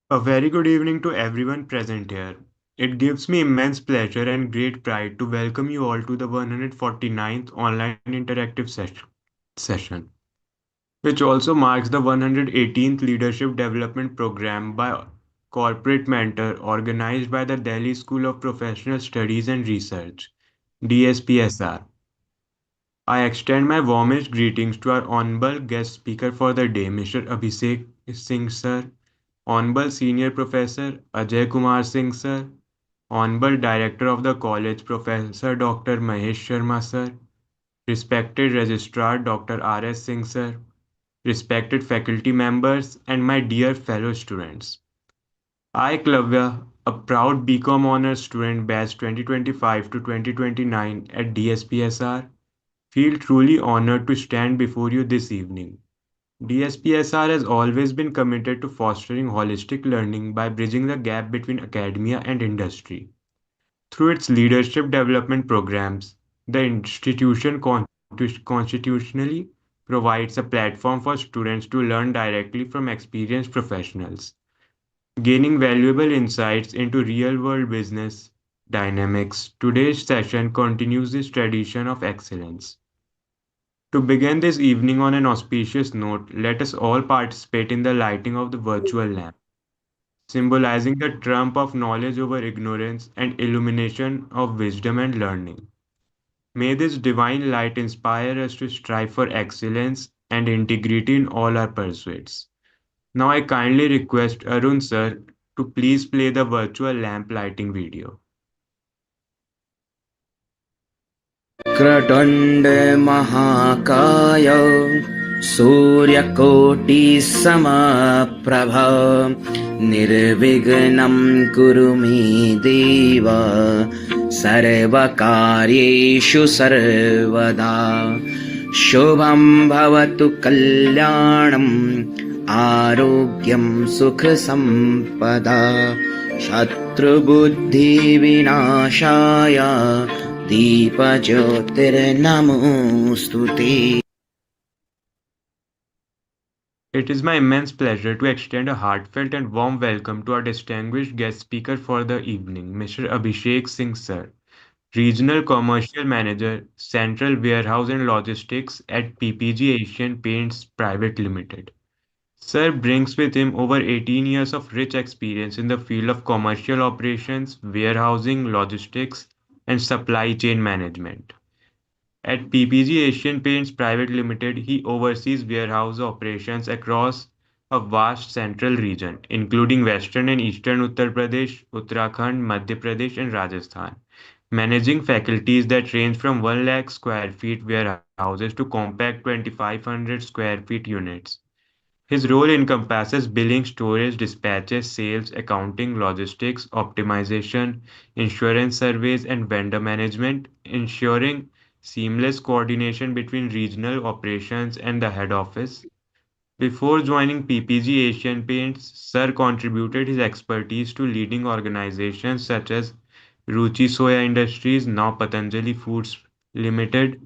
A very good evening to everyone present here. It gives me immense pleasure and great pride to welcome you all to the 149th online interactive session, which also marks the 118th Leadership Development Program by Corporate Mentor organized by the Delhi School of Professional Studies and Research, DSPSR. I extend my warmest greetings to our honorable guest speaker for the day, Mr. Abhishek Singh sir, Honorable Senior Professor Ajay Kumar Singh sir, Honorable Director of the College Professor Dr. Mahesh Sharma sir, respected Registrar Dr. R.S. Singh sir, respected faculty members, and my dear fellow students. I, Klavya, a proud BCom honors student batch 2025 to 2029 at DSPSR, feel truly honored to stand before you this evening. DSPSR has always been committed to fostering holistic learning by bridging the gap between academia and industry. Through its leadership development programs, the institution constitutionally provides a platform for students to learn directly from experienced professionals, gaining valuable insights into real world business dynamics. Today's session continues this tradition of excellence. To begin this evening on an auspicious note, let us all participate in the lighting of the virtual lamp, symbolizing the trump of knowledge over ignorance and illumination of wisdom and learning. May this divine light inspire us to strive for excellence and integrity in all our pursuits. Now I kindly request Arun sir to please play the virtual lamp lighting video. वक्रतुण्ड महाकाय सूर्यकोटिसमप्रभ निर्विघ्नं कुरु मे देव सर्वकार्येषु सर्वदा शुभं भवतु कल्याणम् आरोग्यं सुखसम्पदा शत्रुबुद्धिविनाशाय दीपज्योतिर्नमोऽस्तु ते। It is my immense pleasure to extend a heartfelt and warm welcome to our distinguished guest speaker for the evening, Mr. Abhishek Singh sir, Regional Commercial Manager, Central Warehouse and Logistics at PPG Asian Paints Private Limited. Sir brings with him over 18 years of rich experience in the field of commercial operations, warehousing, logistics, and supply chain management. At PPG Asian Paints Private Limited, he oversees warehouse operations across a vast central region, including western and eastern Uttar Pradesh, Uttarakhand, Madhya Pradesh, and Rajasthan, managing faculties that range from 1 lakh square feet warehouses to compact 2500 square feet units. His role encompasses billing, storage, dispatches, sales, accounting, logistics, optimization, insurance surveys, and vendor management, ensuring seamless coordination between regional operations and the head office. Before joining PPG Asian Paints, Sir contributed his expertise to leading organizations such as Ruchi Soya Industries, now Patanjali Foods Limited,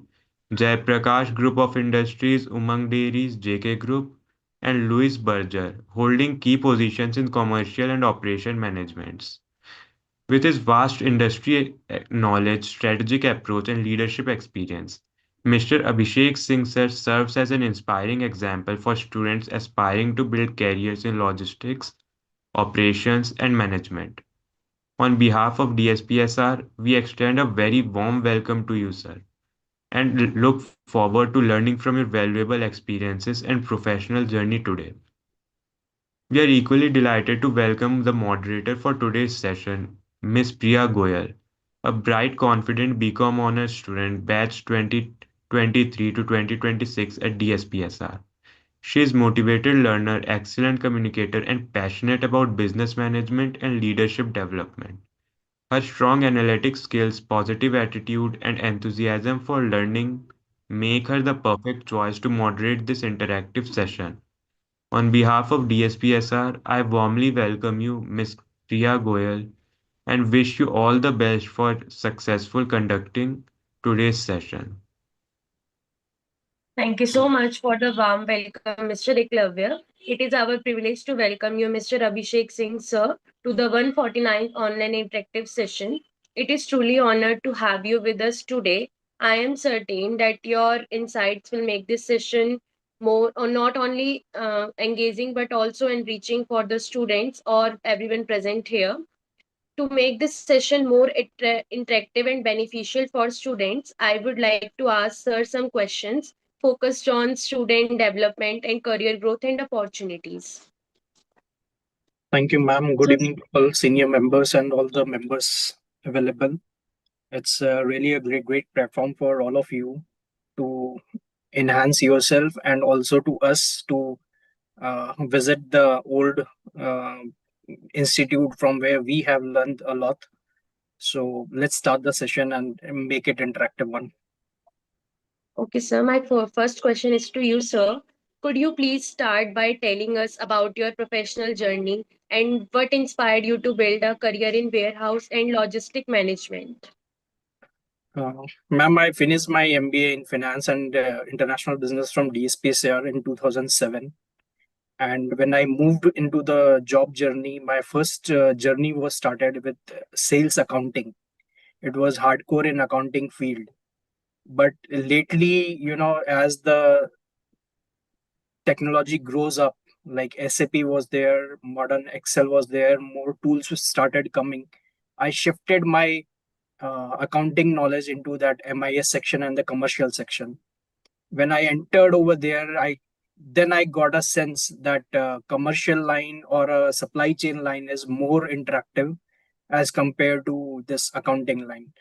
Jaiprakash Group of Industries, Umang Dairies, JK Group, and Louis Berger, holding key positions in commercial and operation managements. With his vast industry knowledge, strategic approach, and leadership experience, Mr. Abhishek Singh sir serves as an inspiring example for students aspiring to build careers in logistics, operations, and management. On behalf of DSPSR, we extend a very warm welcome to you, sir, and look forward to learning from your valuable experiences and professional journey today. We are equally delighted to welcome the moderator for today's session, Miss Priya Goyal, a bright, confident BCom honors student, batch 2023 to 2026 at DSPSR. She is motivated learner, excellent communicator, and passionate about business management and leadership development. Her strong analytic skills, positive attitude, and enthusiasm for learning make her the perfect choice to moderate this interactive session. On behalf of DSPSR, I warmly welcome you, Ms. Priya Goyal, and wish you all the best for successful conducting today's session. Thank you so much for the warm welcome, Mr. Eklavya. It is our privilege to welcome you, Mr. Abhishek Singh, sir, to the 149th online interactive session. It is truly honored to have you with us today. I am certain that your insights will make this session more or not only engaging but also enriching for the students or everyone present here. To make this session more interactive and beneficial for students, I would like to ask Sir some questions focused on student development and career growth and opportunities. Thank you, ma'am. Good So, evening to all senior members and all the members available. It's really a great platform for all of you to enhance yourself and also to us to visit the old uh, institute from where we have learned a lot. So let's start the session and make it interactive one. okay, sir, my first question is to you, sir. Could you please start by telling us about your professional journey and what inspired you to build a career in warehouse and logistic management? Uh, Ma'am, I finished my MBA in finance and international business from DSPCR in 2007. And when I moved into the job journey, my first journey was started with sales accounting. It was hardcore in accounting field. But lately, as the technology grows up, like SAP was there, modern Excel was there, more tools started coming. I shifted my accounting knowledge into that MIS section and the commercial section. When I entered over there, I got a sense that commercial line or a supply chain line is more interactive as compared to this accounting line.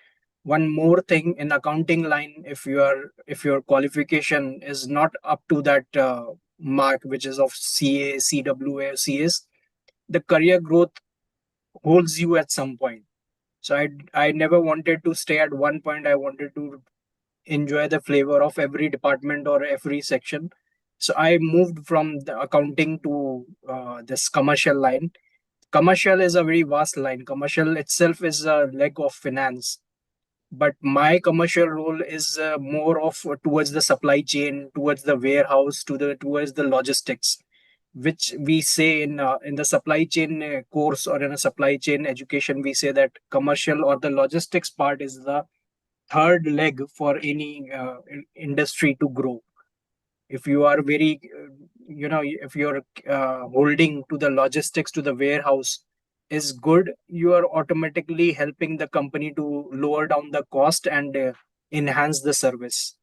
One more thing in accounting line, if your qualification is not up to that mark, which is of CA, CWA, CS, the career growth holds you at some point. So I never wanted to stay at one point. I wanted to enjoy the flavor of every department or every section. So I moved from the accounting to this commercial line. Commercial is a very vast line. Commercial itself is a leg of finance, but my commercial role is more of towards the supply chain, towards the warehouse, towards the logistics, which we say in the supply chain course or in a supply chain education, we say that commercial or the logistics part is the third leg for any industry to grow. If you are very if you're holding to the logistics, to the warehouse is good, you are automatically helping the company to lower down the cost and enhance the service.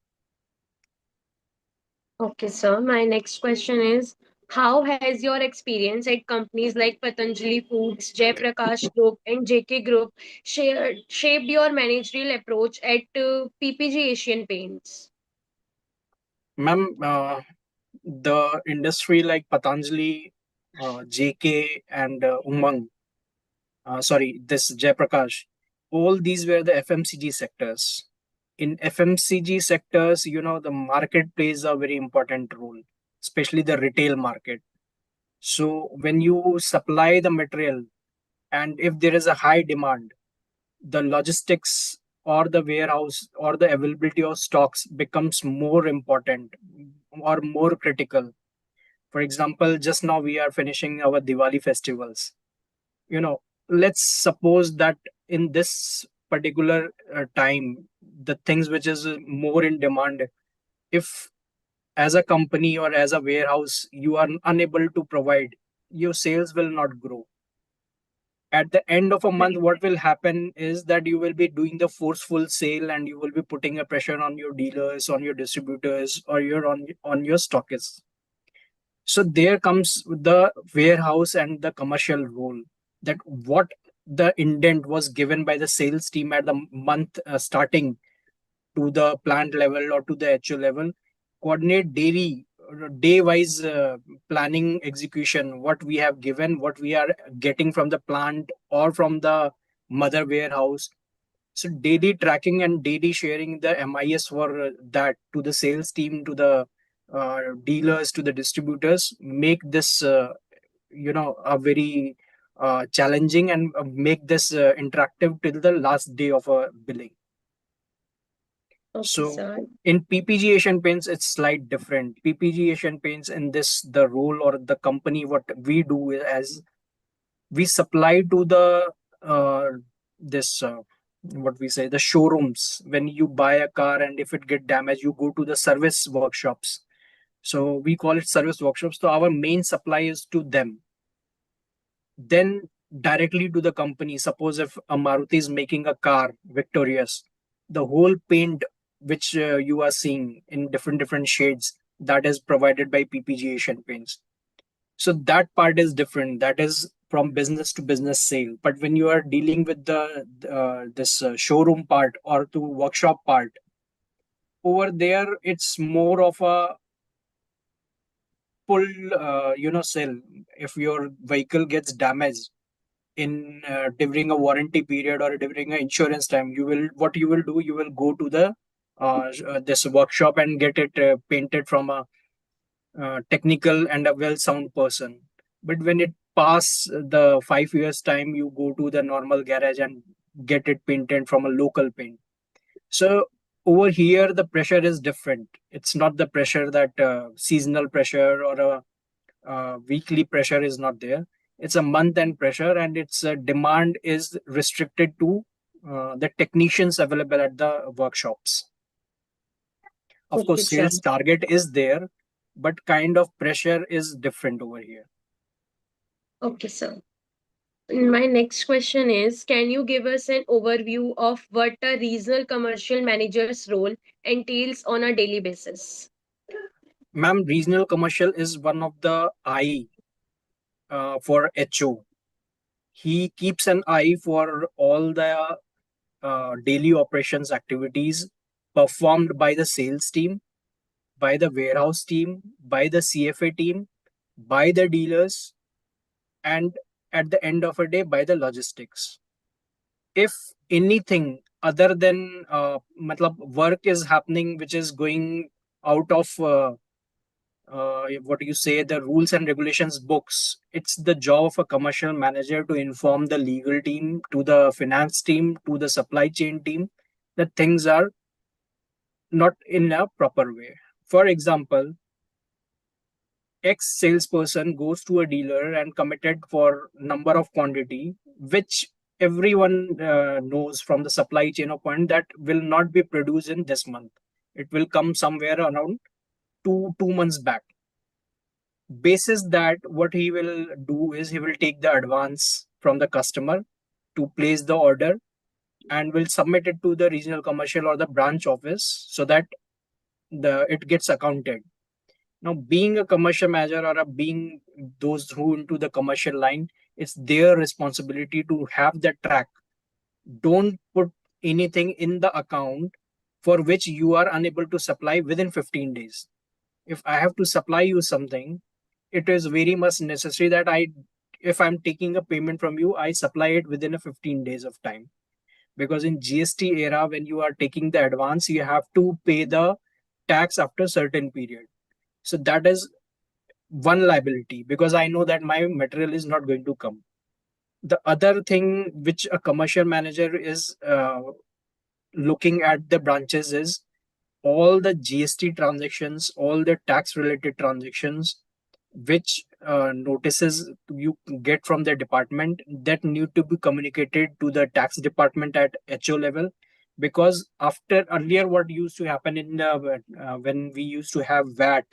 Okay, sir. My next question is, how has your experience at companies like Patanjali Foods, Jay Prakash Group, and JK Group shaped your managerial approach at PPG Asian Paints? Ma'am, the industry like Patanjali, JK, and Umang, sorry, this Jayaprakash, all these were the FMCG sectors. In FMCG sectors, the market plays a very important role, especially the retail market. So when you supply the material and if there is a high demand, the logistics or the warehouse or the availability of stocks becomes more important or more critical. For example, just now we are finishing our Diwali festivals. Let's suppose that in this particular time, the things which is more in demand, if as a company or as a warehouse you are unable to provide, your sales will not grow. At the end of a month, Right. what will happen is that you will be doing the forceful sale and you will be putting a pressure on your dealers, on your distributors, or on your stockists. So there comes the warehouse and the commercial role, that what the indent was given by the sales team at the month starting, to the plant level or to the HO level, coordinate daily, day wise planning execution, what we have given, what we are getting from the plant or from the mother warehouse. So daily tracking and daily sharing the MIS for that to the sales team, to the dealers, to the distributors, make this a very challenging, and make this interactive till the last day of a billing. Okay, So sir. in PPG Asian Paints, it's slight different. PPG Asian Paints, in this, the role or the company, what we do is, as we supply to the this what we say, the showrooms. When you buy a car and if it get damaged, you go to the service workshops. So we call it service workshops. So our main supply is to them, then directly to the company. Suppose if a Maruti is making a car victorious, the whole paint which you are seeing in different shades, that is provided by PPG Asian Paints. So that part is different, that is from business to business sale. But when you are dealing with the this showroom part or to workshop part, over there it's more of a pull sell. If your vehicle gets damaged in during a warranty period or during an insurance time, you will, what you will do, you will go to the this workshop and get it painted from a technical and a well sound person. But when it pass the 5 years time, you go to the normal garage and get it painted from a local paint. So over here the pressure is different. It's not the pressure that seasonal pressure or a weekly pressure is not there. It's a month end pressure, and its demand is restricted to the technicians available at the workshops. Of Okay, course, sir. sales target is there, but kind of pressure is different over here. Okay, sir. My next question is, can you give us an overview of what a regional commercial manager's role entails on a daily basis? Ma'am, regional commercial is one of the eye for HO. He keeps an eye for all the daily operations activities performed by the sales team, by the warehouse team, by the CFA team, by the dealers, and at the end of a day, by the logistics. If anything other than matlab work is happening which is going out of what you say, the rules and regulations books, it's the job of a commercial manager to inform the legal team, to the finance team, to the supply chain team, that things are not in a proper way. For example, X salesperson goes to a dealer and committed for number of quantity, which everyone knows from the supply chain of point that will not be produced in this month. It will come somewhere around two months back. Basis that, what he will do is he will take the advance from the customer to place the order and will submit it to the regional commercial or the branch office so that the it gets accounted. Now, being a commercial manager or being those who into the commercial line, it's their responsibility to have that track. Don't put anything in the account for which you are unable to supply within 15 days. If I have to supply you something, it is very much necessary that if I'm taking a payment from you, I supply it within a 15 days of time. Because in GST era, when you are taking the advance, you have to pay the tax after certain period. So that is one liability, because I know that my material is not going to come. The other thing which a commercial manager is looking at the branches is all the GST transactions, all the tax related transactions, which notices you get from the department, that need to be communicated to the tax department at HO level. Because after earlier, what used to happen in when we used to have VAT,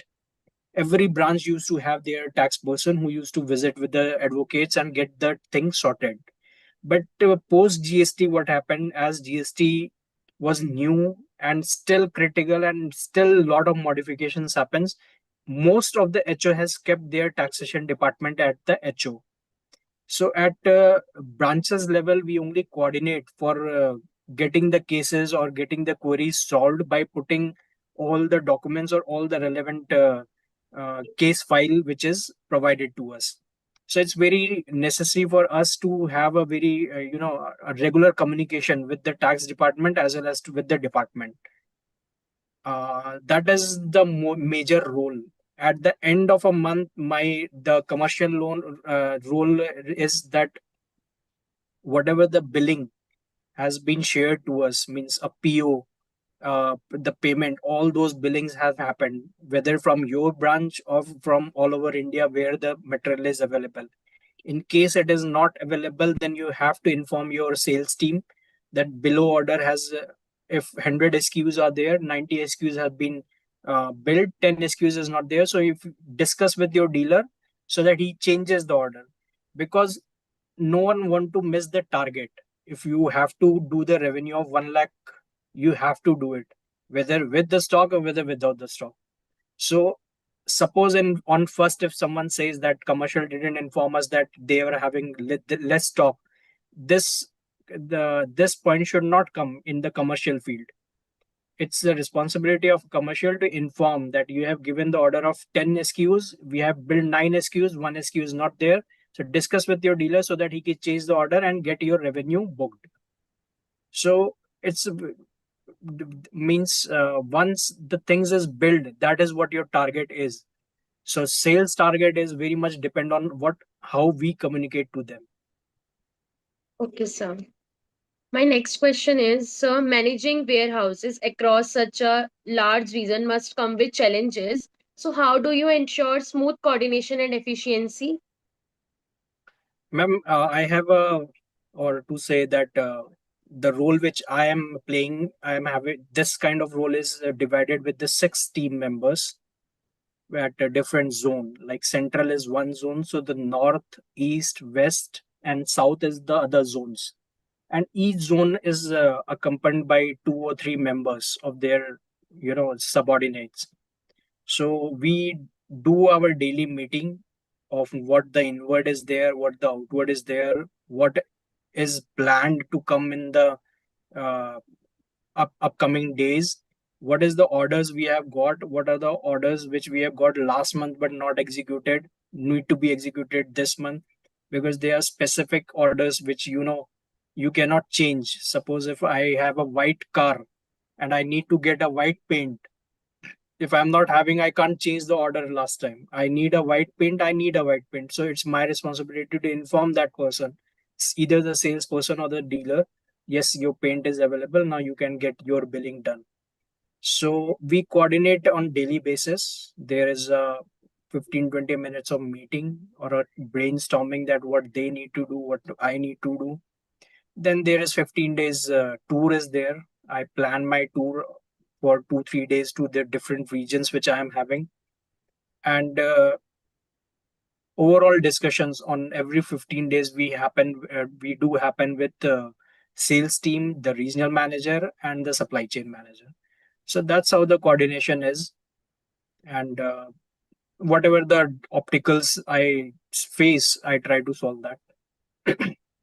every branch used to have their tax person who used to visit with the advocates and get that thing sorted. But post GST, what happened, as GST was new and still critical and still a lot of modifications happens, most of the HO has kept their taxation department at the HO. So at branches level, we only coordinate for getting the cases or getting the queries solved by putting all the documents or all the relevant case file which is provided to us. So it's very necessary for us to have a very a regular communication with the tax department as well as with the department. That is the major role. At the end of a month, the commercial loan role is that whatever the billing has been shared to us, means a PO, the payment, all those billings have happened, whether from your branch or from all over India where the material is available. In case it is not available, then you have to inform your sales team that below order has, if 100 SKUs are there, 90 SKUs have been built, 10 SKUs is not there. So if you discuss with your dealer so that he changes the order, because no one want to miss the target. If you have to do the revenue of 1 lakh, you have to do it, whether with the stock or whether without the stock. So suppose in on first, if someone says that commercial didn't inform us that they were having less stock, this this point should not come in the commercial field. It's the responsibility of commercial to inform that you have given the order of 10 SKUs, we have built 9 SKUs, 1 SKU is not there. So discuss with your dealer so that he can change the order and get your revenue booked. So it's means once the things is built, that is what your target is. So sales target is very much depend on what how we communicate to them. Okay, sir. My next question is, sir, managing warehouses across such a large region must come with challenges. So, how do you ensure smooth coordination and efficiency? Ma'am, I have a, or to say that the role which I am playing, I am having this kind of role is divided with the 6 team members at a different zone. Like central is one zone, so the north, east, west, and south is the other zones. And each zone is accompanied by 2 or 3 members of their, subordinates. So we do our daily meeting of what the inward is there, what the outward is there, what is planned to come in the uh, upcoming days, what is the orders we have got, what are the orders which we have got last month but not executed, need to be executed this month, because they are specific orders which you cannot change. Suppose if I have a white car and I need to get a white paint, if I'm not having, I can't change the order last time. I need a white paint, I need a white paint. So it's my responsibility to inform that person, either the salesperson or the dealer. Yes, your paint is available. Now you can get your billing done. So we coordinate on daily basis. There is a 15-20 minutes of meeting or a brainstorming that what they need to do, what I need to do. Then there is 15 days tour is there. I plan my tour for 2-3 days to the different regions which I am having, and overall discussions on every 15 days we do happen with the sales team, the regional manager, and the supply chain manager. So that's how the coordination is, and whatever the obstacles I face, I try to solve that.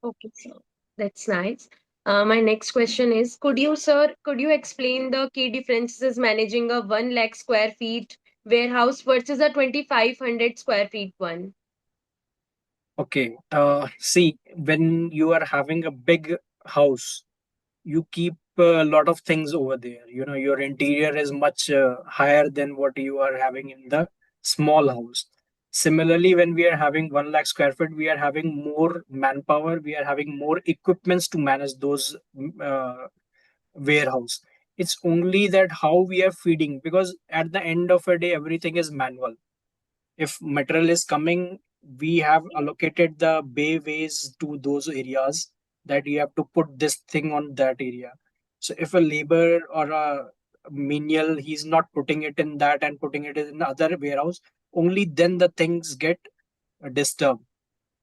Okay, sir. That's nice. My next question is, could you explain the key differences managing a 1 lakh square feet warehouse versus a 2,500 square feet one? Okay, see, when you are having a big house, you keep a lot of things over there. Your interior is much higher than what you are having in the small house. Similarly, when we are having 1 lakh square feet, we are having more manpower, we are having more equipments to manage those warehouse. It's only that how we are feeding, because at the end of a day everything is manual. If material is coming, we have allocated the bayways to those areas, that you have to put this thing on that area. So if a labor or a menial, he's not putting it in that and putting it in other warehouse, only then the things get disturbed.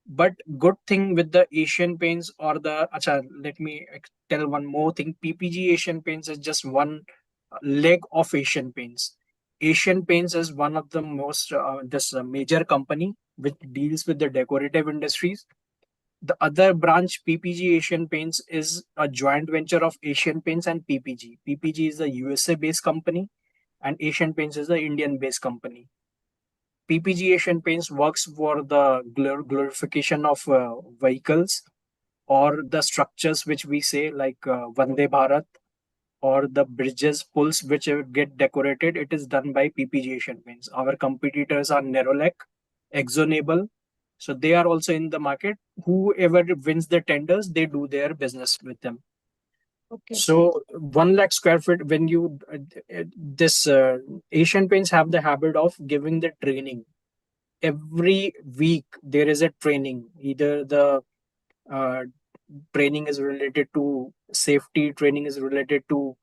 But good thing with the Asian Paints or the acha, let me tell one more thing. PPG Asian Paints is just one leg of Asian Paints. Asian Paints is one of the most this major company which deals with the decorative industries. The other branch, PPG Asian Paints, is a joint venture of Asian Paints and PPG. PPG is a USA based company and Asian Paints is the Indian based company. PPG Asian Paints works for the glorification of vehicles or the structures which we say like Vande Bharat or the bridges, pulls which get decorated. It is done by PPG Asian Paints. Our competitors are Nerolac, Exonable. So they are also in the market. Whoever wins the tenders, they do their business with them. Okay, sir. So 1 lakh square feet, when you this Asian Paints have the habit of giving the training every week. There is a training, either the uh, training is related to safety, training is related to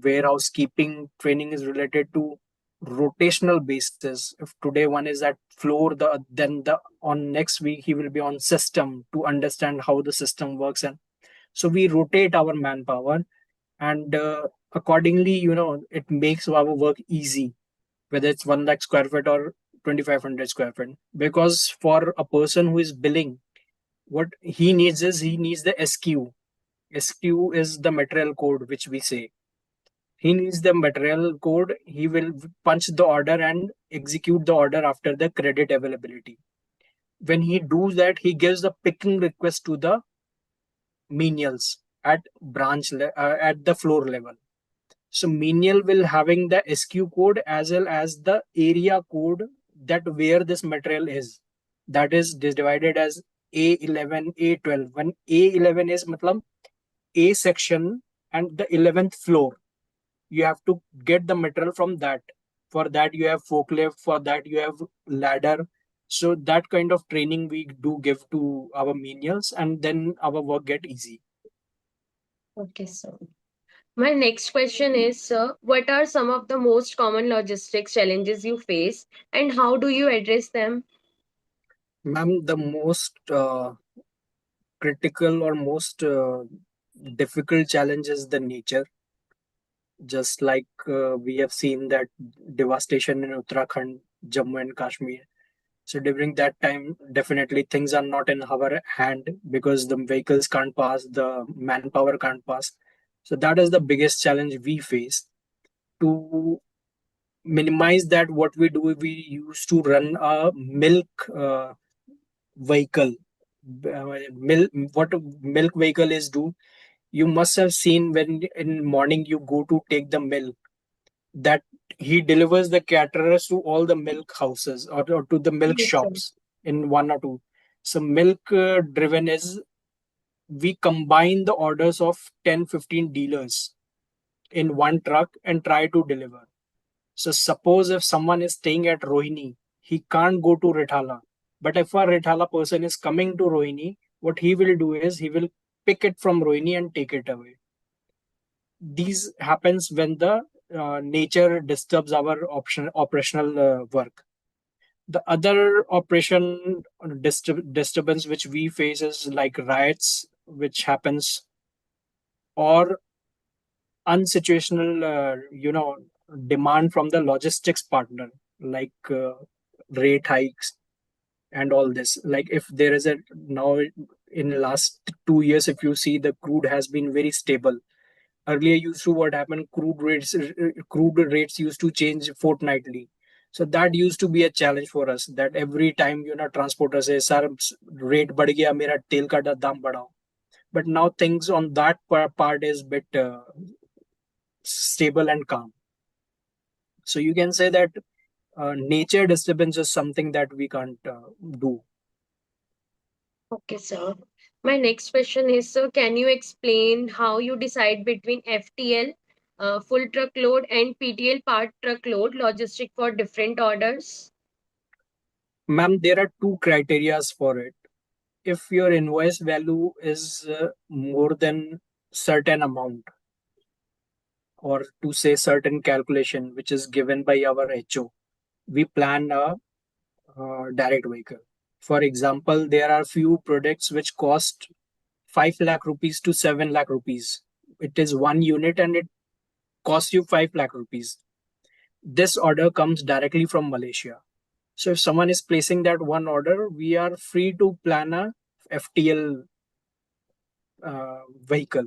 warehouse keeping, training is related to rotational basis. If today one is at floor, then the on next week he will be on system to understand how the system works. And so we rotate our manpower, and accordingly, it makes our work easy, whether it's 1 lakh square feet or 2500 square feet. Because for a person who is billing, what he needs is he needs the SQ. SQ is the material code, which we say. He needs the material code. He will punch the order and execute the order after the credit availability. When he does that, he gives the picking request to the menials at at the floor level. So menial will having the SQ code as well as the area code that where this material is. That is divided as A11, A12. When A11 is matlab A section and the 11th floor, you have to get the material from that. For that you have forklift, for that you have ladder. So that kind of training we do give to our menials, and then our work get easy. Okay, sir. My next question is, sir, what are some of the most common logistics challenges you face and how do you address them? Ma'am, the most critical or most difficult challenge is the nature. Just like we have seen that devastation in Uttarakhand, Jammu and Kashmir. So during that time, definitely things are not in our hand because the vehicles can't pass, the manpower can't pass. So that is the biggest challenge we face. To minimize that, what we do, we used to run a milk vehicle. What a milk vehicle is do, you must have seen when in morning you go to take the milk, that he delivers the caterers to all the milk houses, or to the milk Yes, sir. shops in one or two. So milk driven is, we combine the orders of 10-15 dealers in one truck and try to deliver. So suppose if someone is staying at Rohini, he can't go to Rithala. But if a Rithala person is coming to Rohini, what he will do is he will pick it from Rohini and take it away. These happens when the nature disturbs our operational work. The other operation disturbance which we face is like riots, which happens, or unsituational, demand from the logistics partner, like rate hikes and all this. Like if there is a now in last 2 years, if you see, the crude has been very stable. Earlier used to what happened, crude rates used to change fortnightly. So that used to be a challenge for us, that every time transporter says, sir, rate बढ़ गया, मेरा तेल का दाम बढ़ाओ. But now things on that part is bit stable and calm. So you can say that nature disturbance is something that we can't do. Okay, sir. My next question is, sir, can you explain how you decide between FTL, full truckload, and PTL part truckload logistic for different orders? Ma'am, there are two criterias for it. If your invoice value is more than certain amount, or to say certain calculation which is given by our HO, we plan a direct vehicle. For example, there are few products which cost 5 lakh rupees to 7 lakh rupees. It is one unit and it costs you 5 lakh rupees. This order comes directly from Malaysia. So if someone is placing that one order, we are free to plan a FTL vehicle.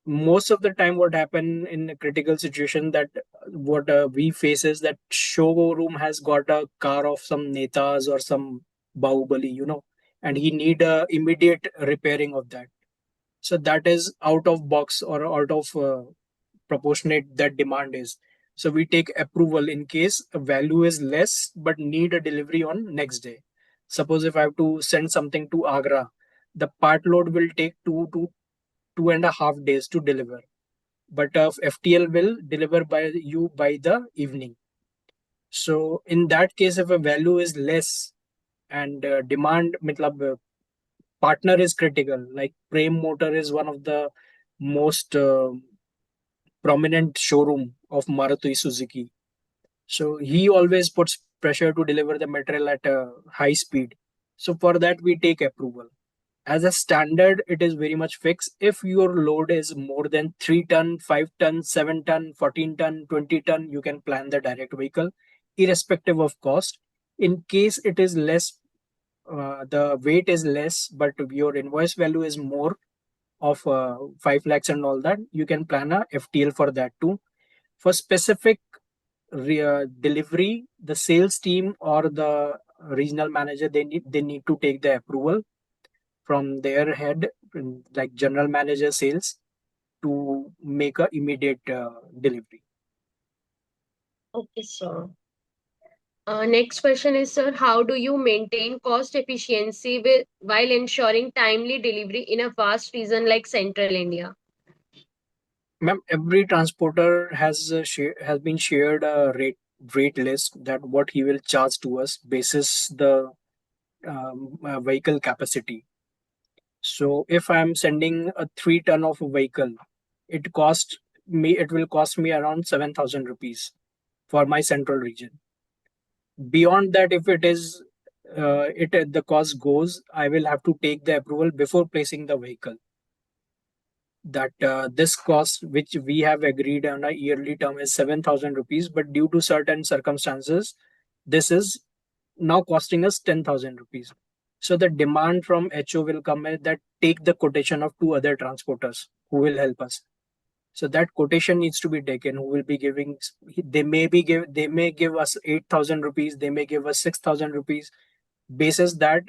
Most of the time what happen in a critical situation, that what we face is that showroom has got a car of some netas or some bahubali, and he need a immediate repairing of that. So that is out of box or out of proportionate that demand is. So we take approval in case a value is less but need a delivery on next day. Suppose if I have to send something to Agra, the part load will take 2 to 2.5 days to deliver, but FTL will deliver by you by the evening. So in that case, if a value is less and demand, matlab, partner is critical. Like Prem Motor is one of the most prominent showroom of Maruti Suzuki. So he always puts pressure to deliver the material at a high speed. So for that we take approval. As a standard, it is very much fixed. If your load is more than 3 ton, 5 ton, 7 ton, 14 ton, 20 ton, you can plan the direct vehicle, irrespective of cost. In case it is less, the weight is less, but your invoice value is more of 5 lakhs and all that, you can plan a FTL for that too. For specific delivery, the sales team or the regional manager, they need to take the approval from their head, like general manager sales, to make a immediate delivery. Okay, sir. Next question is, sir, how do you maintain cost efficiency while ensuring timely delivery in a vast region like Central India? Ma'am, every transporter has been shared a rate list that what he will charge to us basis the vehicle capacity. So if I'm sending a 3 ton of a vehicle, it will cost me around 7,000 rupees for my central region. Beyond that, if it is the cost goes, I will have to take the approval before placing the vehicle, that this cost which we have agreed on a yearly term is 7,000 rupees, but due to certain circumstances this is now costing us 10,000 rupees. So the demand from HO will come in that take the quotation of two other transporters who will help us. So that quotation needs to be taken, who will be giving, they may give us 8,000 rupees, they may give us 6,000 rupees. Basis that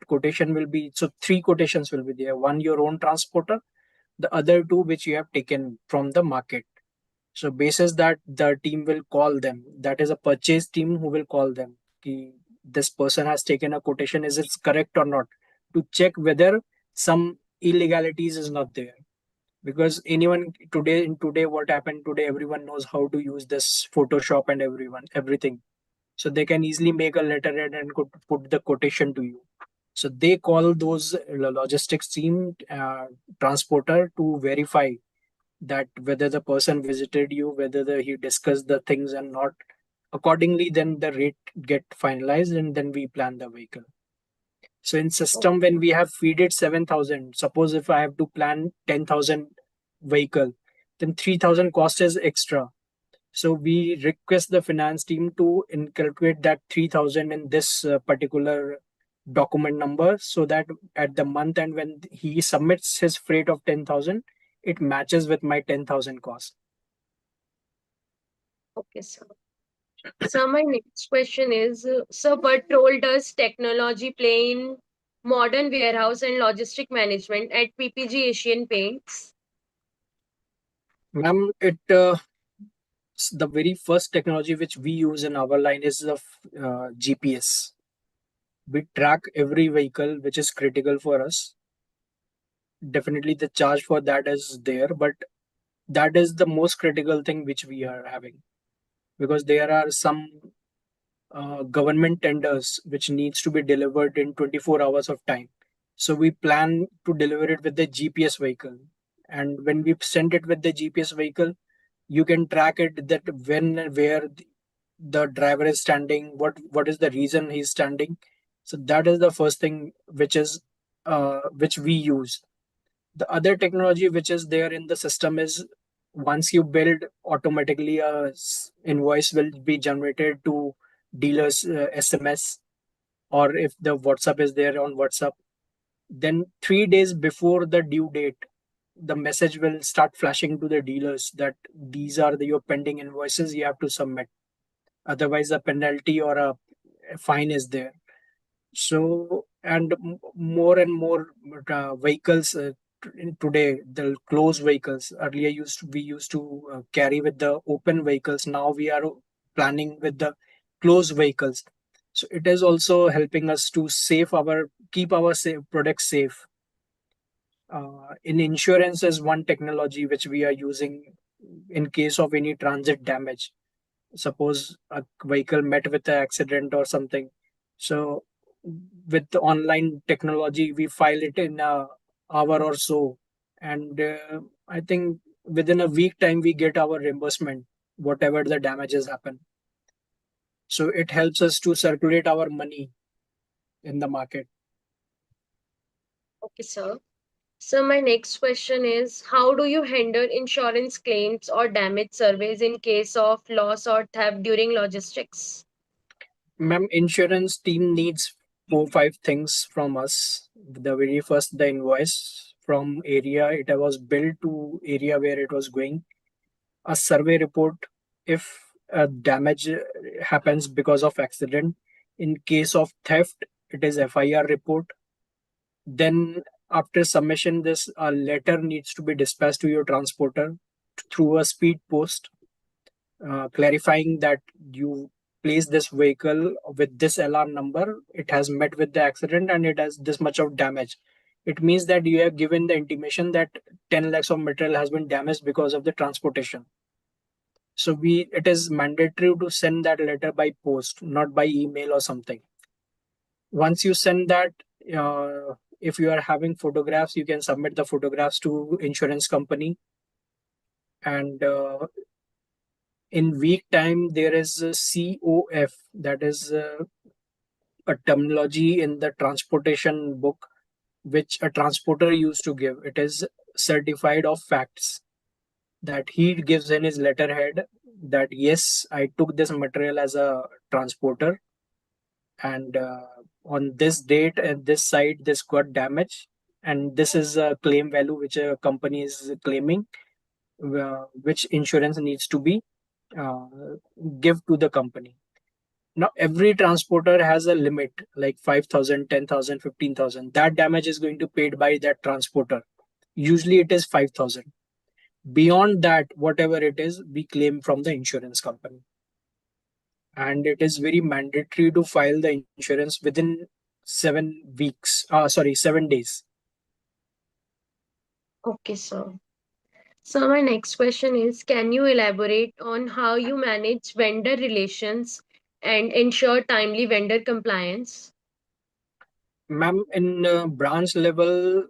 quotation will be, so three quotations will be there: one your own transporter, the other two which you have taken from the market. So basis that, the team will call them, that is a purchase team who will call them, ki this person has taken a quotation, is it correct or not, to check whether some illegalities is not there. Because anyone today, in today what happened today, everyone knows how to use this Photoshop and everything. So they can easily make a letterhead and could put the quotation to you. So they call those logistics team transporter to verify that whether the person visited you, whether he discussed the things and not. Accordingly, then the rate get finalized and then we plan the vehicle. So in system, when we have feed it 7,000, suppose if I have to plan 10,000 vehicle, then 3,000 cost is extra. So we request the finance team to inculcate that 3,000 in this particular document number, so that at the month end when he submits his freight of 10,000, it matches with my 10,000 cost. Okay, sir. So my next question is, sir, what role does technology play in modern warehouse and logistic management at PPG Asian Paints? Ma'am, the very first technology which we use in our line is the GPS. We track every vehicle which is critical for us. Definitely the charge for that is there, but that is the most critical thing which we are having, because there are some government tenders which needs to be delivered in 24 hours of time. So we plan to deliver it with the GPS vehicle, and when we send it with the GPS vehicle, you can track it, that when and where the driver is standing, what is the reason he's standing. So that is the first thing which we use. The other technology which is there in the system is, once you build, automatically invoice will be generated to dealers SMS, or if the WhatsApp is there on WhatsApp, then 3 days before the due date, the message will start flashing to the dealers that these are your pending invoices, you have to submit, otherwise a penalty or a fine is there. So, and more and more vehicles in today, the closed vehicles, earlier we used to carry with the open vehicles, now we are planning with the closed vehicles. So it is also helping us to keep our products safe. In insurance is one technology which we are using in case of any transit damage. Suppose a vehicle met with an accident or something. So with the online technology, we file it in a hour or so, and I think within a week time we get our reimbursement, whatever the damages happen. So it helps us to circulate our money in the market. Okay, sir. So my next question is, how do you handle insurance claims or damage surveys in case of loss or theft during logistics? Ma'am, insurance team needs 4 5 things from us. The very first, the invoice from area it was billed to area where it was going, a survey report if a damage happens because of accident. In case of theft, it is FIR report. Then after submission, this letter needs to be dispatched to your transporter through a speed post, clarifying that you place this vehicle with this LR number, it has met with the accident and it has this much of damage. It means that you have given the intimation that 10 lakhs of material has been damaged because of the transportation. So it is mandatory to send that letter by post, not by email or something. Once you send that, if you are having photographs, you can submit the photographs to insurance company. And in week time, there is a COF, that is a terminology in the transportation book which a transporter used to give. It is certified of facts that he gives in his letterhead that yes, I took this material as a transporter, and on this date and this site this got damaged, and this is a claim value which a company is claiming, which insurance needs to be uh, give to the company. Now every transporter has a limit like 5,000, 10,000, 15,000. That damage is going to paid by that transporter. Usually it is 5,000. Beyond that, whatever it is, we claim from the insurance company. And it is very mandatory to file the insurance within 7 weeks. 7 days. Okay, sir. So my next question is, can you elaborate on how you manage vendor relations and ensure timely vendor compliance? Ma'am, in branch level,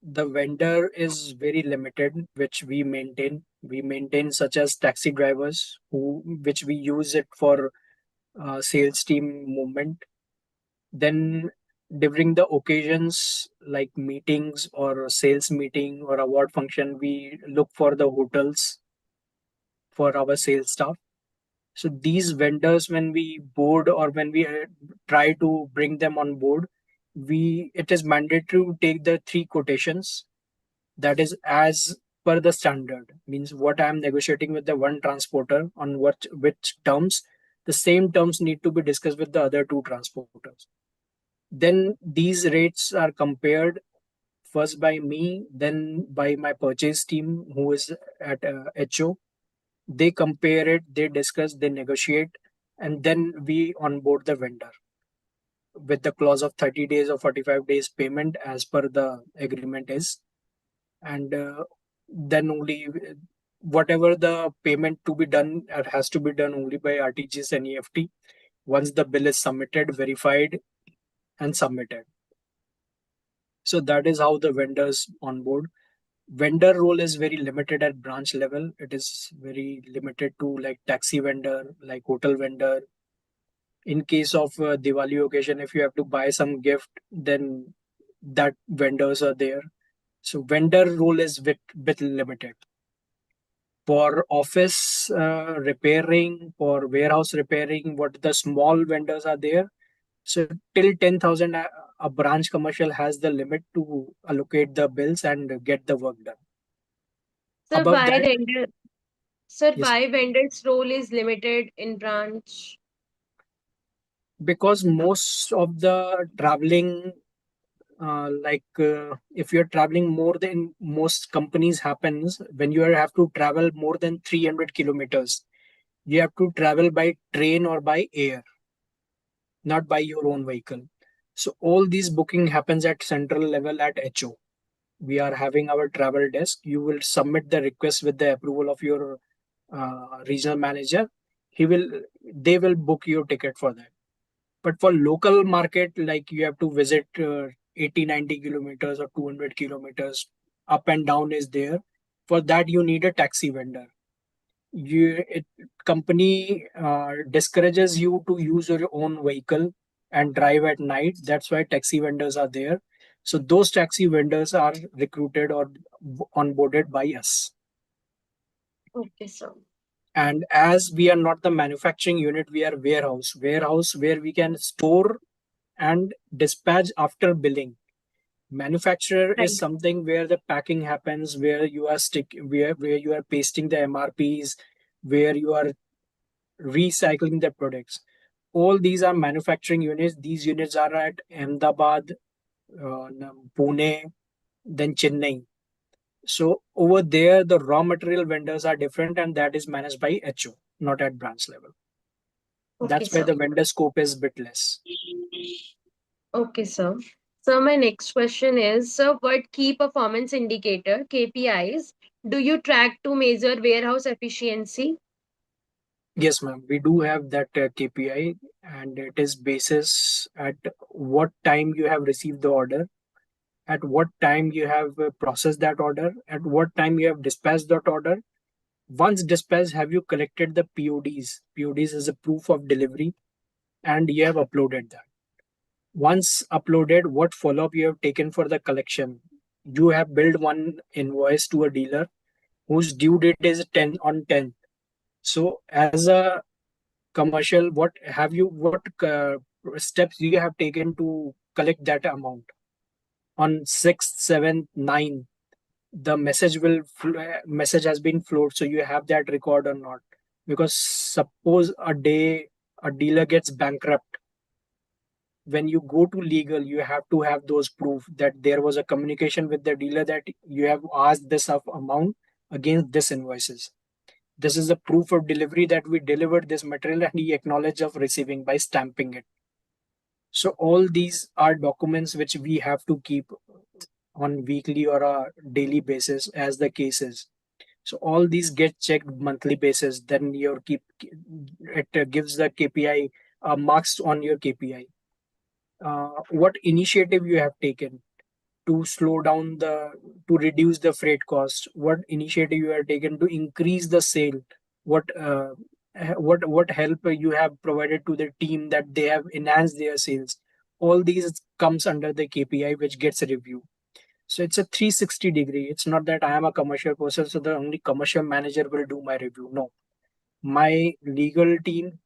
the vendor is very limited, which we maintain. We maintain such as taxi drivers, which we use it for sales team movement. Then during the occasions like meetings or sales meeting or award function, we look for the hotels for our sales staff. So these vendors, when we board or when we try to bring them on board, we it is mandatory to take the three quotations, that is as per the standard. Means what I am negotiating with the one transporter on what which terms, the same terms need to be discussed with the other two transporters. Then these rates are compared first by me, then by my purchase team who is at HO. They compare it, they discuss, they negotiate, and then we onboard the vendor with the clause of 30 days or 45 days payment as per the agreement is. And then only whatever the payment to be done has to be done only by RTGS and EFT once the bill is submitted, verified, and submitted. So that is how the vendors onboard. Vendor role is very limited at branch level. It is very limited to like taxi vendor, like hotel vendor. In case of Diwali occasion, if you have to buy some gift, then that vendors are there. So vendor role is bit limited. For office repairing, for warehouse repairing, what the small vendors are there. So till 10,000, a branch commercial has the limit to allocate the bills and get the work done. Sir, Above why that, vendor? Sir, yes, why vendor's role is limited in branch? because most of the traveling, if you're traveling more than most companies happens when you have to travel more than 300 kilometers, you have to travel by train or by air, not by your own vehicle. So all these booking happens at central level at HO. we are having our travel desk. You will submit the request with the approval of your regional manager. He will, they will book your ticket for that. But for local market, like you have to visit 80, 90 kilometers or 200 kilometers, up and down is there. For that, you need a taxi vendor. Company discourages you to use your own vehicle and drive at night. That's why taxi vendors are there. So those taxi vendors are recruited or onboarded by us. Okay, sir. And as we are not the manufacturing unit, we are warehouse where we can store and dispatch after billing. Manufacturer is Right. something where the packing happens, where you are where you are pasting the MRPs, where you are recycling the products. All these are manufacturing units. These units are at Ahmedabad, Pune, then Chennai. So over there, the raw material vendors are different, and that is managed by HO, not at branch level. Okay, That's why sir. the vendor scope is bit less. Okay, sir. So my next question is, sir, what key performance indicator KPIs do you track to measure warehouse efficiency? Yes, ma'am. We do have that KPI, and it is basis at what time you have received the order, at what time you have processed that order, at what time you have dispatched that order. Once dispatched, have you collected the PODs? PODs is a proof of delivery, and you have uploaded that. Once uploaded, what follow up you have taken for the collection? You have billed one invoice to a dealer whose due date is 10 on 10th. So, as a commercial, what steps you have taken to collect that amount? On 6th, 7th, 9th, the message has been flowed, so you have that record or not? Because suppose a day a dealer gets bankrupt, when you go to legal, you have to have those proof that there was a communication with the dealer that you have asked this of amount against this invoices. This is a proof of delivery that we delivered this material and he acknowledged of receiving by stamping it. So all these are documents which we have to keep on weekly or a daily basis as the case is. So all these get checked monthly basis. Then your keep it gives the KPI marks on your KPI. What initiative you have taken to slow down the to reduce the freight cost? What initiative you have taken to increase the sale? What help you have provided to the team that they have enhanced their sales? All these comes under the KPI which gets a review. So it's a 360 degree. It's not that I am a commercial person, so the only commercial manager will do my review. No, my legal team,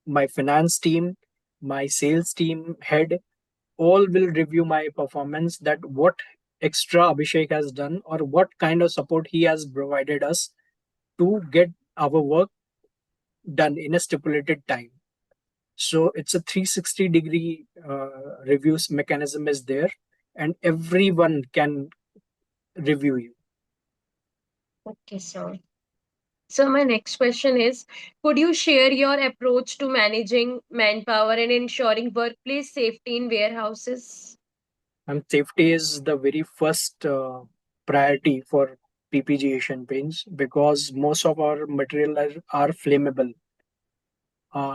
my finance team, my sales team head, all will review my performance, that what extra Abhishek has done or what kind of support he has provided us to get our work done in a stipulated time. So it's a 360 degree reviews mechanism is there, and everyone can review you. Okay, sir. So my next question is, could you share your approach to managing manpower and ensuring workplace safety in warehouses? And safety is the very first priority for PPG Asian Paints, because most of our material are flammable.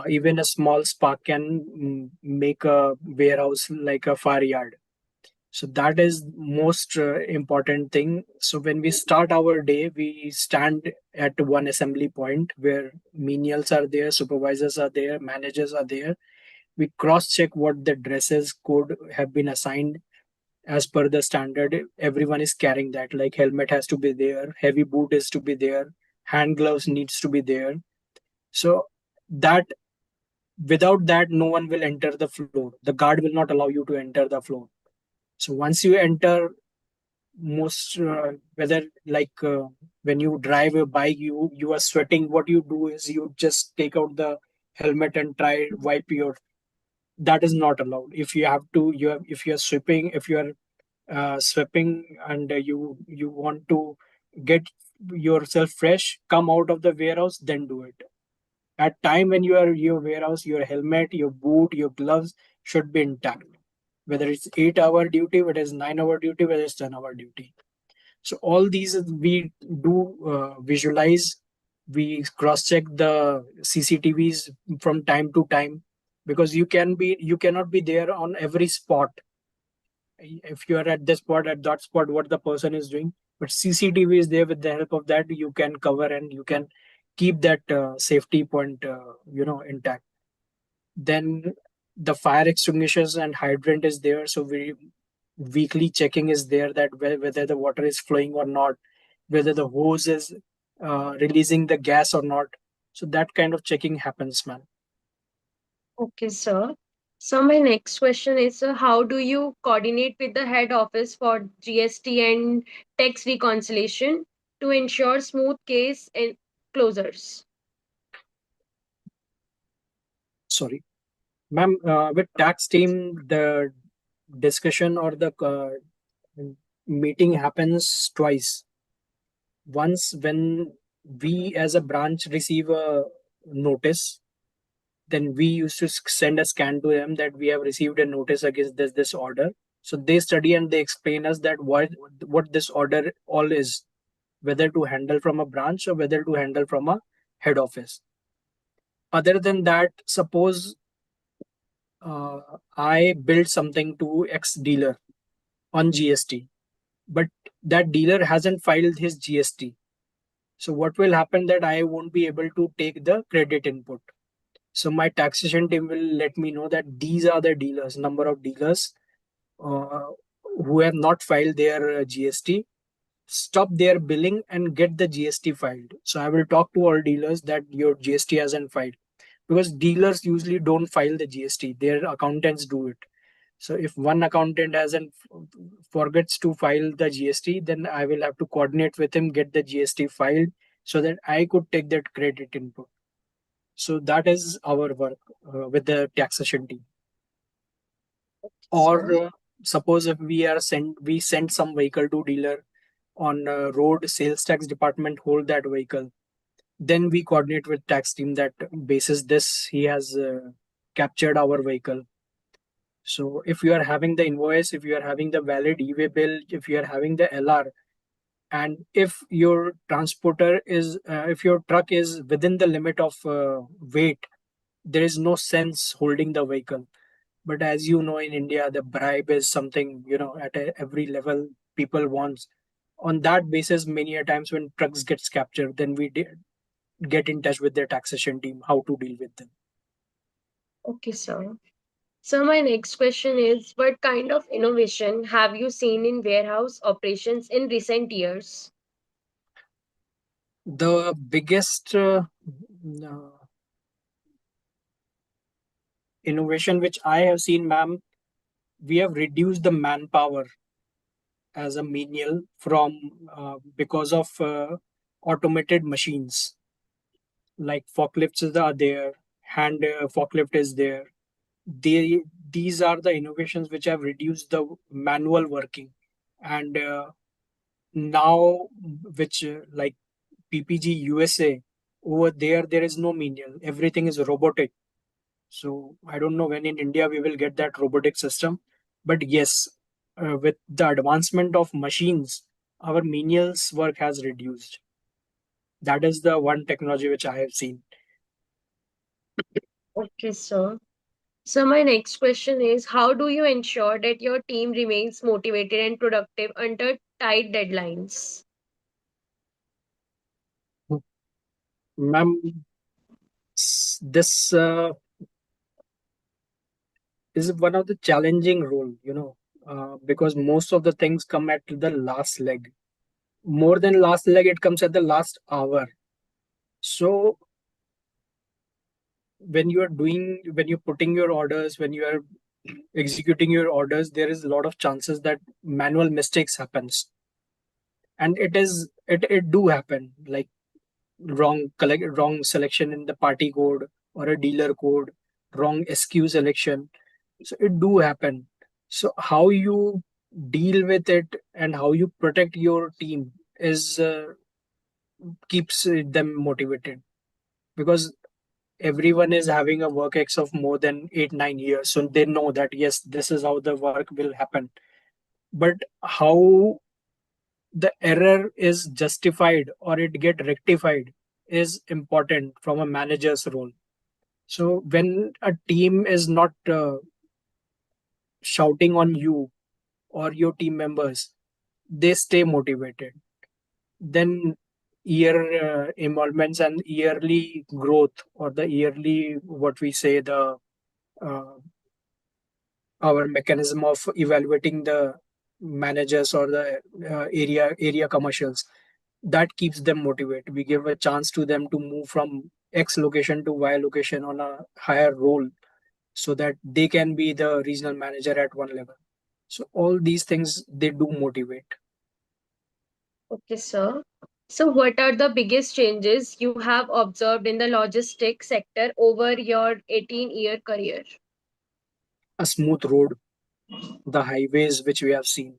Even a small spark can make a warehouse like a fire yard. So that is most important thing. So when we start our day, we stand at one assembly point where menials are there, supervisors are there, managers are there. We cross check what the dresses code have been assigned as per the standard. Everyone is carrying that, like helmet has to be there, heavy boot is to be there, hand gloves needs to be there. So that, without that, no one will enter the floor. The guard will not allow you to enter the floor. So once you enter, most whether like when you drive a bike, you are sweating, what you do is you just take out the helmet and try wipe your. That is not allowed. If you have to, if you are sweeping, if you are sweeping, and you want to get yourself fresh, come out of the warehouse, then do it. At time when you are your warehouse, your helmet, your boot, your gloves should be intact. whether it's 8-hour duty, whether it's 9-hour duty, whether it's 10-hour duty. So all these we do visualize. We cross check the CCTVs from time to time, because you cannot be there on every spot. If you are at this spot, at that spot, what the person is doing, but CCTV is there. With the help of that, you can cover and you can keep that safety point intact. Then the fire extinguishers and hydrant is there, so we weekly checking is there, that whether the water is flowing or not, whether the hose is releasing the gas or not. So that kind of checking happens, man. Okay, sir. So my next question is, how do you coordinate with the head office for GST and tax reconciliation to ensure smooth case and closures? Sorry, ma'am. With tax team, the discussion or the meeting happens twice. Once when we as a branch receive a notice, then we used to send a scan to them that we have received a notice against this order. So they study and they explain us that what this order all is, whether to handle from a branch or whether to handle from a head office. Other than that, suppose I build something to X dealer on GST, but that dealer hasn't filed his GST. So what will happen, that I won't be able to take the credit input. So my taxation team will let me know that these are the dealers, number of dealers uh, who have not filed their GST. Stop their billing and get the GST filed. So I will talk to all dealers that your GST hasn't filed, because dealers usually don't file the GST. Their accountants do it. So if one accountant hasn't forgets to file the GST, then I will have to coordinate with him, get the GST filed, so that I could take that credit input. So that is our work with the taxation team. Or So, suppose if we send some vehicle to dealer on road, sales tax department hold that vehicle. Then we coordinate with tax team that basis this he has captured our vehicle. So if you are having the invoice, if you are having the valid e-way bill, if you are having the LR, and if your transporter is, if your truck is within the limit of weight, there is no sense holding the vehicle. But as you know, in India, the bribe is something, at every level people wants. On that basis, many a times when trucks gets captured, then we get in touch with their taxation team how to deal with them. okay, sir. So my next question is, what kind of innovation have you seen in warehouse operations in recent years? The biggest innovation which I have seen, ma'am, we have reduced the manpower as a menial from because of automated machines, like forklifts are there, hand forklift is there. They These are the innovations which have reduced the manual working. And now, which like PPG USA, over there is no menial, everything is robotic. So I don't know when in India we will get that robotic system. But yes, with the advancement of machines, our menials work has reduced. That is the one technology which I have seen. Okay, sir. So my next question is, how do you ensure that your team remains motivated and productive under tight deadlines? Ma'am, this is one of the challenging role, because most of the things come at the last leg. More than last leg, it comes at the last hour. So when you're putting your orders, when you are executing your orders, there is a lot of chances that manual mistakes happens. And it do happen, like wrong selection in the party code or a dealer code, wrong SQ selection. So it do happen. So how you deal with it and how you protect your team is keeps them motivated. Because everyone is having a work ex of more than 8 9 years, so they know that yes, this is how the work will happen. But how the error is justified or it get rectified is important from a manager's role. So when a team is not shouting on you or your team members, they stay motivated. Then year involvements and yearly growth, or the yearly, what we say, the uh, our mechanism of evaluating the managers or the area commercials, that keeps them motivated. We give a chance to them to move from X location to Y location on a higher role, so that they can be the regional manager at one level. So all these things, they do motivate. Okay, sir. So, what are the biggest changes you have observed in the logistics sector over your 18-year career? A smooth road, the highways which we have seen,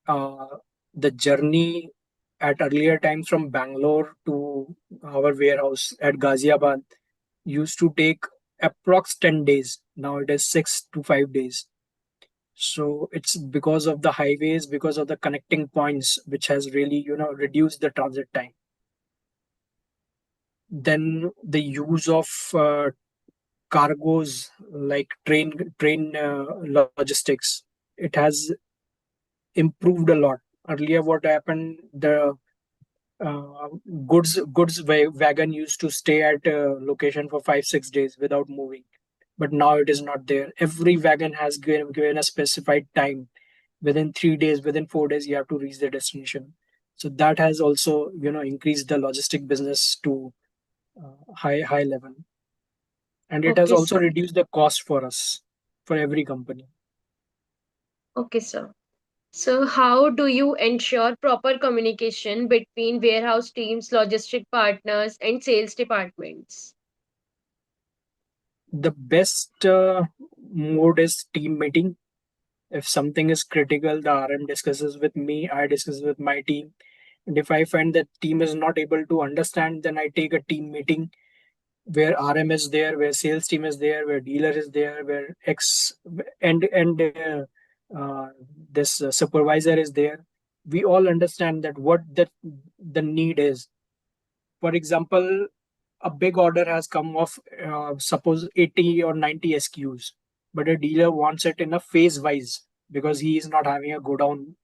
uh, the journey at earlier times from Bangalore to our warehouse at Ghaziabad used to take approx 10 days. Now it is 6 to 5 days. So it's because of the highways, because of the connecting points, which has really, reduced the transit time. Then the use of cargoes like train logistics, it has improved a lot. Earlier, what happened, the uh, wagon used to stay at a location for 5 6 days without moving, but now it is not there. Every wagon has given a specified time. Within 3 days, within 4 days, you have to reach the destination. So that has also, increased the logistic business to high level, and it has Okay, also sir. reduced the cost for us, for every company. Okay, sir. So, how do you ensure proper communication between warehouse teams, logistic partners, and sales departments? The best mode is team meeting. If something is critical, the RM discusses with me, I discuss with my team. And if I find that team is not able to understand, then I take a team meeting where RM is there, where sales team is there, where dealer is there, where X and uh, this supervisor is there. We all understand that what the need is. For example, a big order has come of suppose 80 or 90 SKUs, but a dealer wants it in a phase wise because he is not having a go down.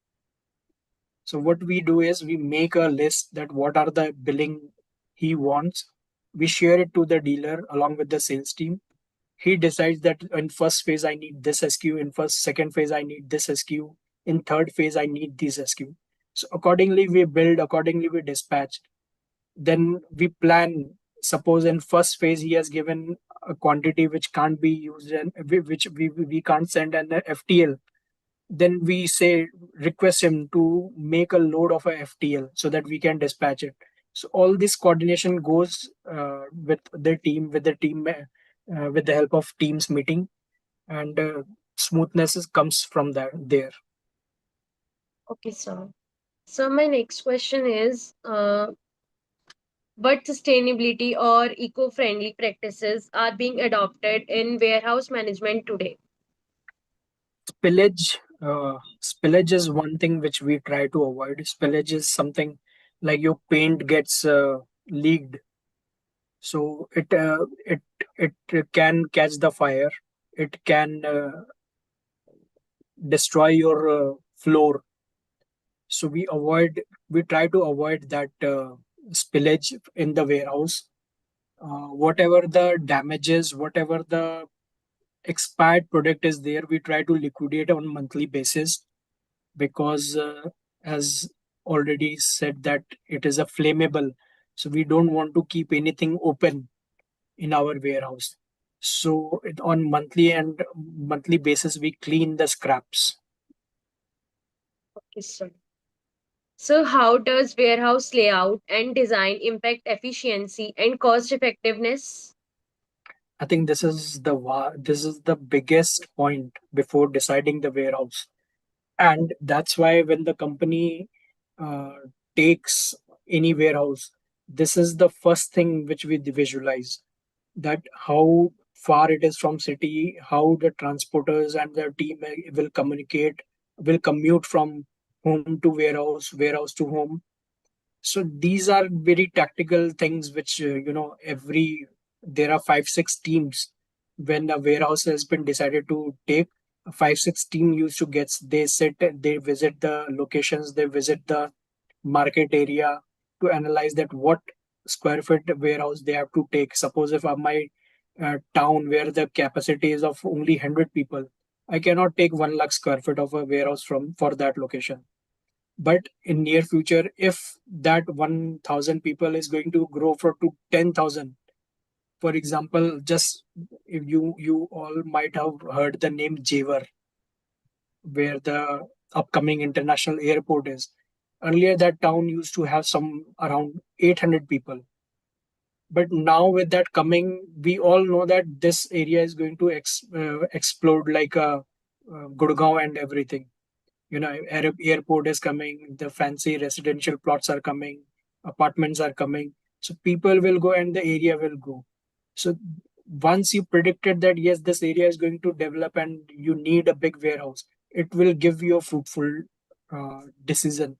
So what we do is we make a list that what are the billing he wants. We share it to the dealer along with the sales team. He decides that in first phase I need this SKU, in first second phase I need this SKU, in third phase I need this SKU. So accordingly we build, accordingly we dispatch. Then we plan. Suppose in first phase he has given a quantity which can't be used and which we can't send an FTL, then we say request him to make a load of a FTL so that we can dispatch it. So all this coordination goes with the team, with the help of teams meeting, and smoothness comes from there. Okay, sir. So, my next question is what sustainability or eco friendly practices are being adopted in warehouse management today? Spillage is one thing which we try to avoid. Spillage is something like your paint gets leaked, so it can catch the fire. It can destroy your floor. So we try to avoid that spillage in the warehouse. Whatever the damages, whatever the expired product is there, we try to liquidate on monthly basis, because as already said that it is a flammable, so we don't want to keep anything open in our warehouse. So on monthly basis we clean the scraps. Okay, sir. So, how does warehouse layout and design impact efficiency and cost effectiveness? I think this is the biggest point before deciding the warehouse, and that's why when the company uh, takes any warehouse, this is the first thing which we visualize. that how far it is from city, how the transporters and their team will communicate, will commute from home to warehouse, warehouse to home. So these are very tactical things which every there are 5 6 teams. When a warehouse has been decided to take, 5 6 team used to get, they sit, they visit the locations, they visit the market area to analyze that what square feet warehouse they have to take. Suppose if my town where the capacity is of only 100 people, I cannot take 1 lakh square feet of a warehouse from for that location. But in near future, if that 1,000 people is going to grow for to 10,000, for example, just if you all might have heard the name Javer, where the upcoming international airport is. Earlier, that town used to have some around 800 people. But now, with that coming, we all know that this area is going to explode like a Gurgaon and everything. Airport is coming, the fancy residential plots are coming, apartments are coming. So people will go and the area will go. So once you predicted that yes, this area is going to develop and you need a big warehouse, it will give you a fruitful decision.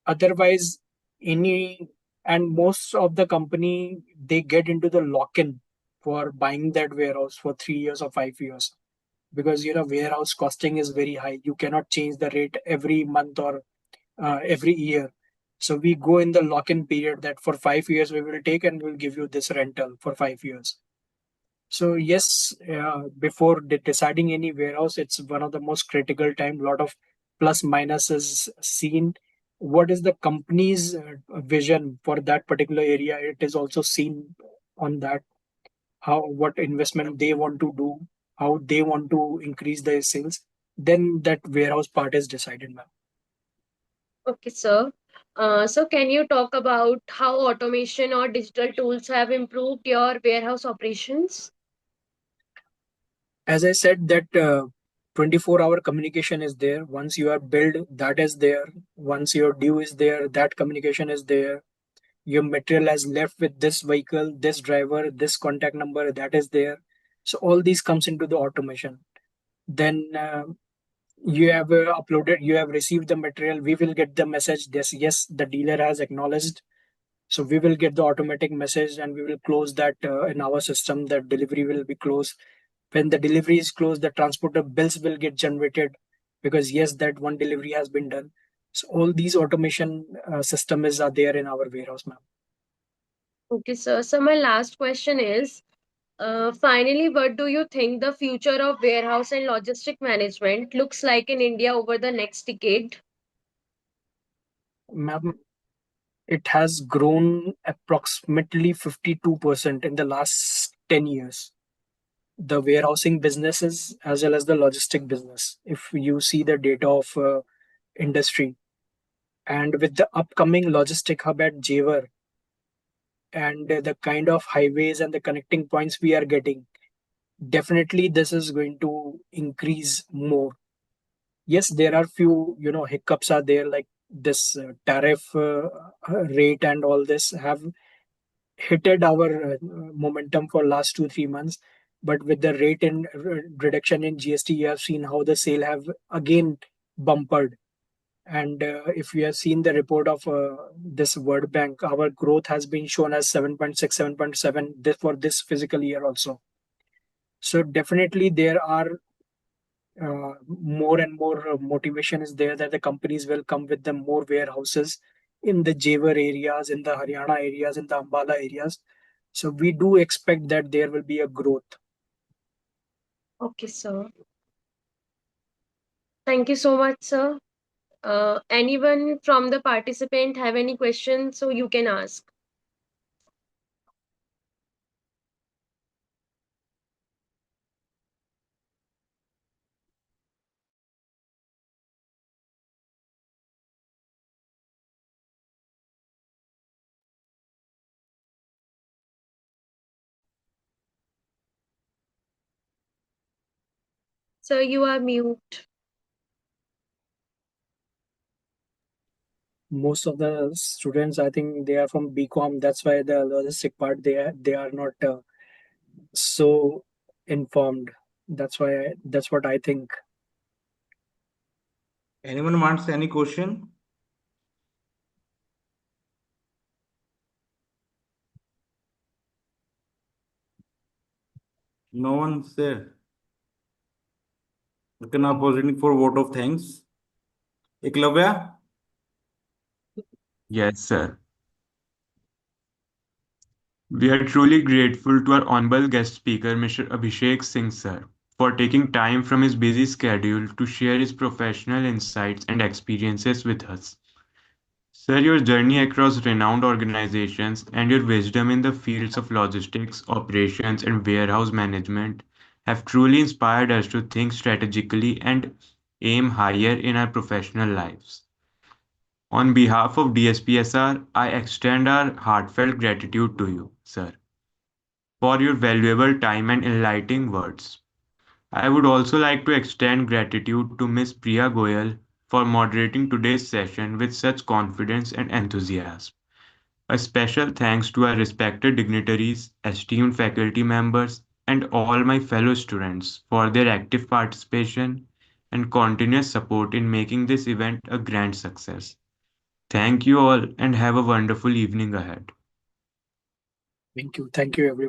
Otherwise, any and most of the company, they get into the lock-in for buying that warehouse for 3 years or 5 years, because warehouse costing is very high. You cannot change the rate every month or every year. So we go in the lock-in period that for 5 years we will take and we'll give you this rental for 5 years. So yes, before deciding any warehouse, it's one of the most critical time. Lot of plus minus is seen. What is the company's vision for that particular area? It is also seen on that, how what investment they want to do, how they want to increase their sales. Then that warehouse part is decided, ma'am. Okay, sir. So can you talk about how automation or digital tools have improved your warehouse operations? As I said that 24-hour communication is there. Once you are billed, that is there. Once your due is there, that communication is there. Your material has left with this vehicle, this driver, this contact number, that is there. So all these comes into the automation. Then you have uploaded, you have received the material, we will get the message, this yes, the dealer has acknowledged. So we will get the automatic message and we will close that in our system, that delivery will be closed. When the delivery is closed, the transporter bills will get generated, because yes, that one delivery has been done. So all these automation systems are there in our warehouse, ma'am. Okay, sir. So my last question is, finally, what do you think the future of warehouse and logistic management looks like in India over the next decade? Ma'am, it has grown approximately 52% in the last 10 years. The warehousing businesses as well as the logistic business. If you see the data of industry, and with the upcoming logistic hub at Javer and the kind of highways and the connecting points we are getting, definitely this is going to increase more. Yes, there are few hiccups are there, like this tariff rate and all this have hitted our momentum for last 2 3 months. But with the rate in reduction in GST, you have seen how the sale have again bumpered. And if you have seen the report of this World Bank, our growth has been shown as 7.6, 7.7 for this physical year also. So definitely there are more and more motivation is there that the companies will come with the more warehouses in the Javar areas, in the Haryana areas, in the Ambala areas. So we do expect that there will be a growth. Okay, sir. Thank you so much, sir. Anyone from the participant have any questions, so you can ask. Sir, you are mute. Most of the students, I think they are from BCom. That's why the logistic part they are not. so informed. That's what I think. Anyone wants any question? No one's there. Okay, now proceeding for vote of thanks. Eklavya, Yes, sir. We are truly grateful to our honorable guest speaker, Mr. Abhishek Singh, sir, for taking time from his busy schedule to share his professional insights and experiences with us. Sir, your journey across renowned organizations and your wisdom in the fields of logistics, operations, and warehouse management have truly inspired us to think strategically and aim higher in our professional lives. On behalf of DSPSR, I extend our heartfelt gratitude to you, sir, for your valuable time and enlightening words. I would also like to extend gratitude to Ms. Priya Goyal for moderating today's session with such confidence and enthusiasm. A special thanks to our respected dignitaries, esteemed faculty members, and all my fellow students for their active participation and continuous support in making this event a grand success. Thank you all and have a wonderful evening ahead. Thank you everyone.